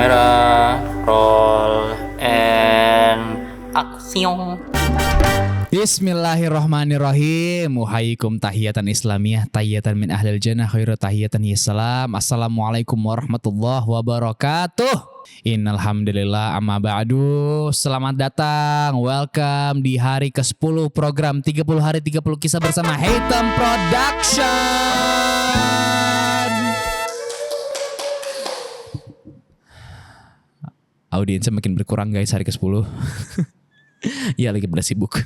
Kamera, roll, and action. Bismillahirrahmanirrahim. Muhayyikum tahiyatan islamiyah, tahiyatan min ahlil jannah, khairu tahiyatan yassalam. Assalamualaikum warahmatullahi wabarakatuh. Innalhamdulillah, amma ba'du. Selamat datang, welcome di hari ke-10 program 30 hari 30 kisah bersama Haytham Production. Audiensnya makin berkurang guys hari ke-10. Ya lagi pada sibuk.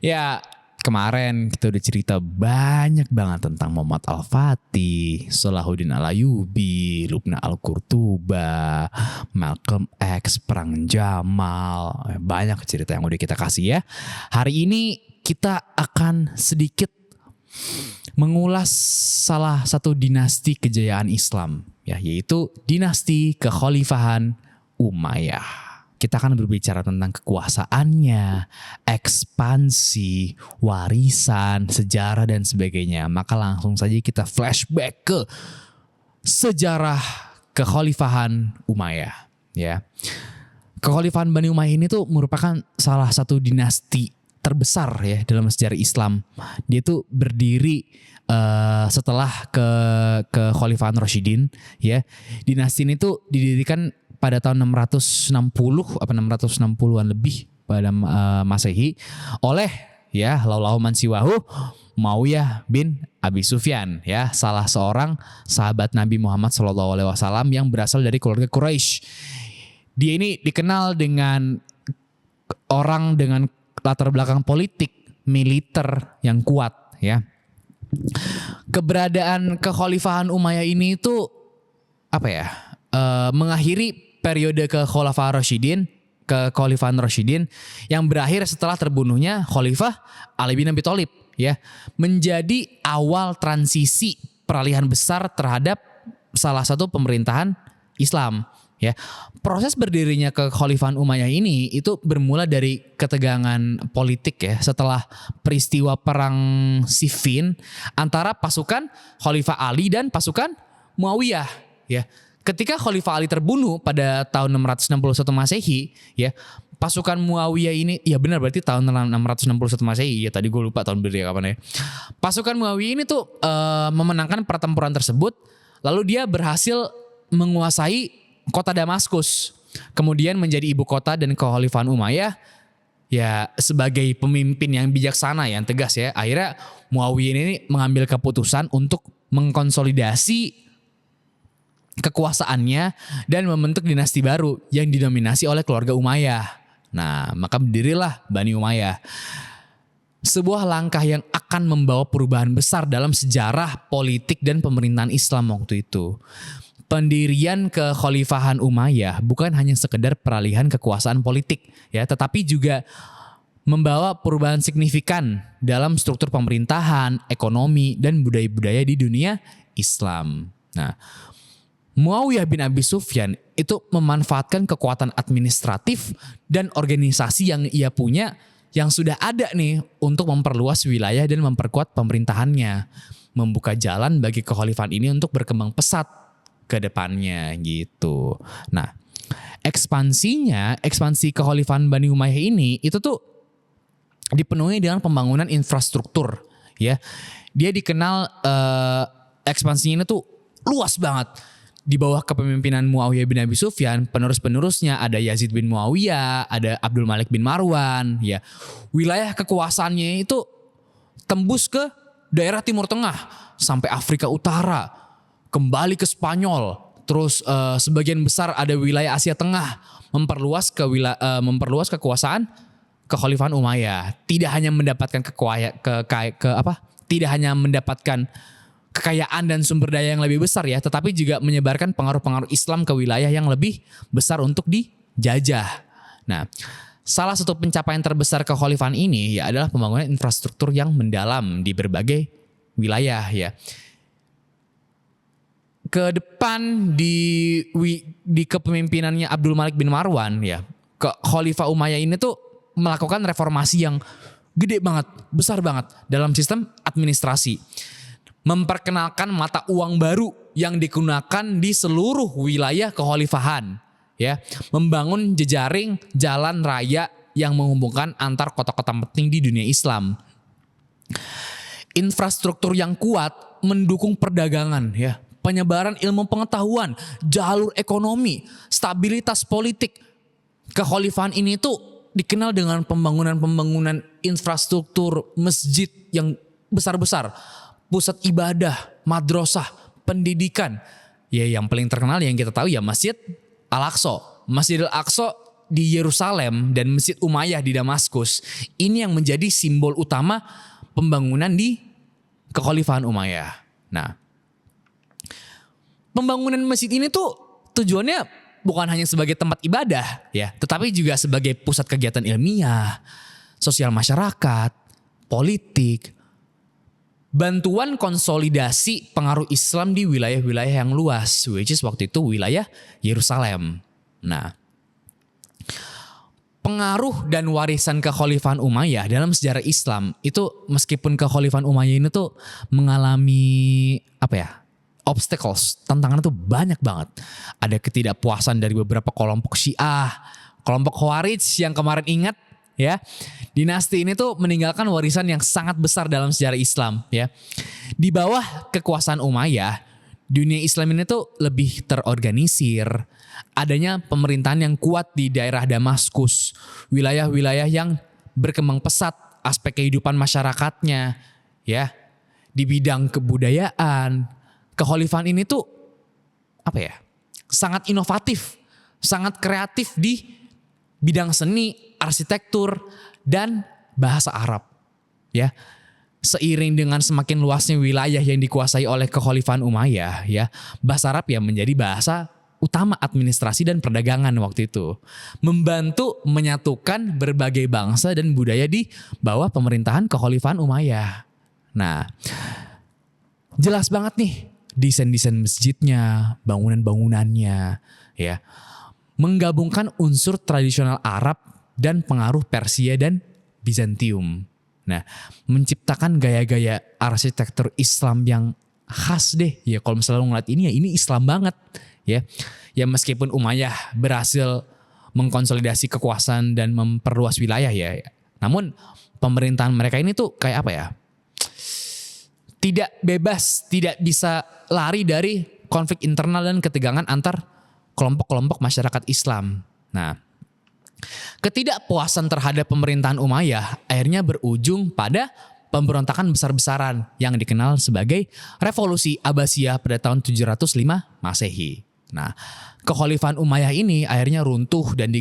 Ya kemarin kita udah cerita banyak banget tentang Muhammad Al-Fatih, Salahuddin Al-Ayyubi, Lubna Al-Qurtuba, Malcolm X, Perang Jamal. Banyak cerita yang udah kita kasih ya. Hari ini kita akan sedikit mengulas salah satu dinasti kejayaan Islam, ya, yaitu dinasti kekhalifahan Umayyah. Kita akan berbicara tentang kekuasaannya, ekspansi, warisan, sejarah dan sebagainya. Maka langsung saja kita flashback ke sejarah kekhalifahan Umayyah, ya. Kekhalifahan Bani Umayyah ini tuh merupakan salah satu dinasti terbesar ya dalam sejarah Islam. Dia tuh berdiri setelah kekhalifahan Rasyidin, ya. Dinasti ini tuh didirikan pada tahun 660 apa 660-an lebih pada Masehi oleh ya laulahu man siwahu Muawiyah bin Abi Sufyan, ya, salah seorang sahabat Nabi Muhammad SAW yang berasal dari keluarga Quraisy. Dia ini dikenal dengan orang dengan latar belakang politik militer yang kuat, ya. Keberadaan kekhalifahan Umayyah ini itu apa ya? Mengakhiri periode kekhalifahan Rasyidin yang berakhir setelah terbunuhnya Khalifah Ali bin Abi Thalib, ya, menjadi awal transisi peralihan besar terhadap salah satu pemerintahan Islam, ya. Proses berdirinya kekhalifahan Umayyah ini itu bermula dari ketegangan politik, ya, setelah peristiwa perang Siffin antara pasukan Khalifah Ali dan pasukan Muawiyah, ya. Ketika Khalifah Ali terbunuh pada tahun 661 Masehi, ya, pasukan Muawiyah ini, ya benar berarti tahun 661 Masehi, ya tadi gue lupa tahun berdiri kapan ya. Pasukan Muawiyah ini tuh memenangkan pertempuran tersebut, lalu dia berhasil menguasai kota Damaskus, kemudian menjadi ibu kota dan kekhalifahan Umayyah, ya, sebagai pemimpin yang bijaksana yang tegas, ya. Akhirnya Muawiyah ini mengambil keputusan untuk mengkonsolidasi kekuasaannya dan membentuk dinasti baru yang didominasi oleh keluarga Umayyah. Nah, maka berdirilah Bani Umayyah. Sebuah langkah yang akan membawa perubahan besar dalam sejarah politik dan pemerintahan Islam waktu itu. Pendirian kekhalifahan Umayyah bukan hanya sekedar peralihan kekuasaan politik, ya, tetapi juga membawa perubahan signifikan dalam struktur pemerintahan, ekonomi, dan budaya-budaya di dunia Islam. Nah, Muawiyah bin Abi Sufyan itu memanfaatkan kekuatan administratif dan organisasi yang ia punya yang sudah ada nih untuk memperluas wilayah dan memperkuat pemerintahannya, membuka jalan bagi kekhalifahan ini untuk berkembang pesat ke depannya gitu. Nah, ekspansi kekhalifahan Bani Umayyah ini itu tuh dipenuhi dengan pembangunan infrastruktur, ya. Dia dikenal ekspansinya ini tuh luas banget. Di bawah kepemimpinan Muawiyah bin Abi Sufyan, penerus-penerusnya ada Yazid bin Muawiyah, ada Abdul Malik bin Marwan, ya. Wilayah kekuasaannya itu tembus ke daerah Timur Tengah sampai Afrika Utara, kembali ke Spanyol, terus sebagian besar ada wilayah Asia Tengah, memperluas kekuasaan kekhalifahan Umayyah. Tidak hanya mendapatkan tidak hanya mendapatkan kekayaan dan sumber daya yang lebih besar, ya, tetapi juga menyebarkan pengaruh-pengaruh Islam ke wilayah yang lebih besar untuk dijajah. Nah, salah satu pencapaian terbesar kekhalifahan ini ya adalah pembangunan infrastruktur yang mendalam di berbagai wilayah, ya. Ke depan di kepemimpinannya Abdul Malik bin Marwan, ya, Khalifah Umayyah ini tuh melakukan reformasi yang gede banget, besar banget dalam sistem administrasi. Memperkenalkan mata uang baru yang digunakan di seluruh wilayah kekhalifahan, ya, membangun jejaring jalan raya yang menghubungkan antar kota-kota penting di dunia Islam. Infrastruktur yang kuat mendukung perdagangan, ya, penyebaran ilmu pengetahuan, jalur ekonomi, stabilitas politik. Kekhalifahan ini tuh dikenal dengan pembangunan infrastruktur masjid yang besar-besar, pusat ibadah, madrasah, pendidikan. Ya, yang paling terkenal yang kita tahu ya Masjid Al-Aqsa. Masjid Al-Aqsa di Yerusalem dan Masjid Umayyah di Damaskus. Ini yang menjadi simbol utama pembangunan di Kekhalifahan Umayyah. Nah, pembangunan masjid ini tuh tujuannya bukan hanya sebagai tempat ibadah, ya, tetapi juga sebagai pusat kegiatan ilmiah, sosial masyarakat, politik, bantuan konsolidasi pengaruh Islam di wilayah-wilayah yang luas, which is waktu itu wilayah Yerusalem. Nah, pengaruh dan warisan Kekhalifahan Umayyah dalam sejarah Islam itu, meskipun Kekhalifahan Umayyah ini tuh mengalami obstacles, tantangan tuh banyak banget. Ada ketidakpuasan dari beberapa kelompok Syiah, kelompok Khawarij yang kemarin ingat, ya. Dinasti ini tuh meninggalkan warisan yang sangat besar dalam sejarah Islam, ya. Di bawah kekuasaan Umayyah, dunia Islam ini tuh lebih terorganisir. Adanya pemerintahan yang kuat di daerah Damaskus, wilayah-wilayah yang berkembang pesat aspek kehidupan masyarakatnya, ya. Di bidang kebudayaan, Kekhalifahan ini tuh sangat inovatif, sangat kreatif di bidang seni, arsitektur, dan bahasa Arab, ya. Seiring dengan semakin luasnya wilayah yang dikuasai oleh Kekhalifahan Umayyah, ya, bahasa Arab ya menjadi bahasa utama administrasi dan perdagangan waktu itu, membantu menyatukan berbagai bangsa dan budaya di bawah pemerintahan Kekhalifahan Umayyah. Nah, jelas banget nih desain-desain masjidnya, bangunan-bangunannya, ya, menggabungkan unsur tradisional Arab dan pengaruh Persia dan Bizantium. Nah, menciptakan gaya-gaya arsitektur Islam yang khas deh. Ya, kalau misalnya lo ngeliat ini ya, ini Islam banget, ya. Ya, meskipun Umayyah berhasil mengkonsolidasi kekuasaan dan memperluas wilayah, ya. Namun pemerintahan mereka ini tuh kayak tidak bebas, tidak bisa lari dari konflik internal dan ketegangan antar kelompok-kelompok masyarakat Islam. Nah, ketidakpuasan terhadap pemerintahan Umayyah akhirnya berujung pada pemberontakan besar-besaran yang dikenal sebagai Revolusi Abbasiyah pada tahun 705 Masehi. Nah, Kekhalifahan Umayyah ini akhirnya runtuh dan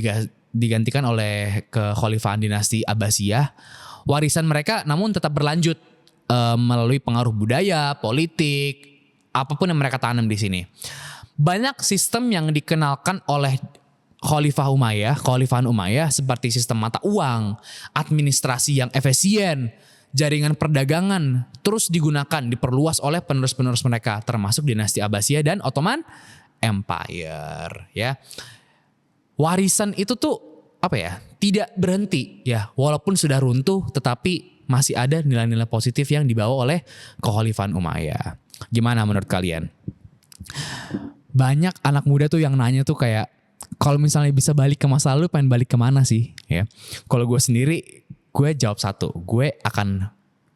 digantikan oleh Kekhalifahan dinasti Abbasiyah. Warisan mereka namun tetap berlanjut melalui pengaruh budaya, politik, apapun yang mereka tanam di sini. Banyak sistem yang dikenalkan oleh Kekhalifahan Umayyah seperti sistem mata uang, administrasi yang efisien, jaringan perdagangan terus digunakan, diperluas oleh penerus-penerus mereka, termasuk dinasti Abbasiyah dan Ottoman Empire, ya. Warisan itu tuh tidak berhenti, ya, walaupun sudah runtuh tetapi masih ada nilai-nilai positif yang dibawa oleh Kekhalifahan Umayyah. Gimana menurut kalian? Banyak anak muda tuh yang nanya tuh kayak, kalau misalnya bisa balik ke masa lalu, pengen balik kemana sih? Ya, kalau gue sendiri, gue jawab satu, gue akan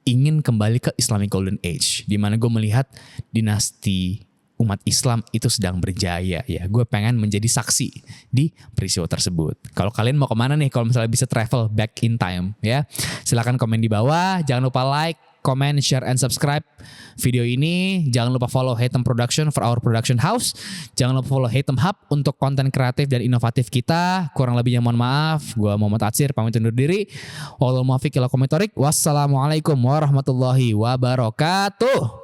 ingin kembali ke Islamic Golden Age, di mana gue melihat dinasti umat Islam itu sedang berjaya, ya. Gue pengen menjadi saksi di peristiwa tersebut. Kalau kalian mau kemana nih? Kalau misalnya bisa travel back in time, ya, silakan komen di bawah. Jangan lupa like, comment, share, and subscribe video ini. Jangan lupa follow Hatem Production for our production house. Jangan lupa follow Hatem Hub untuk konten kreatif dan inovatif kita. Kurang lebihnya mohon maaf. Gue Muhammad Atsir pamit undur diri. Wassalamualaikum warahmatullahi wabarakatuh.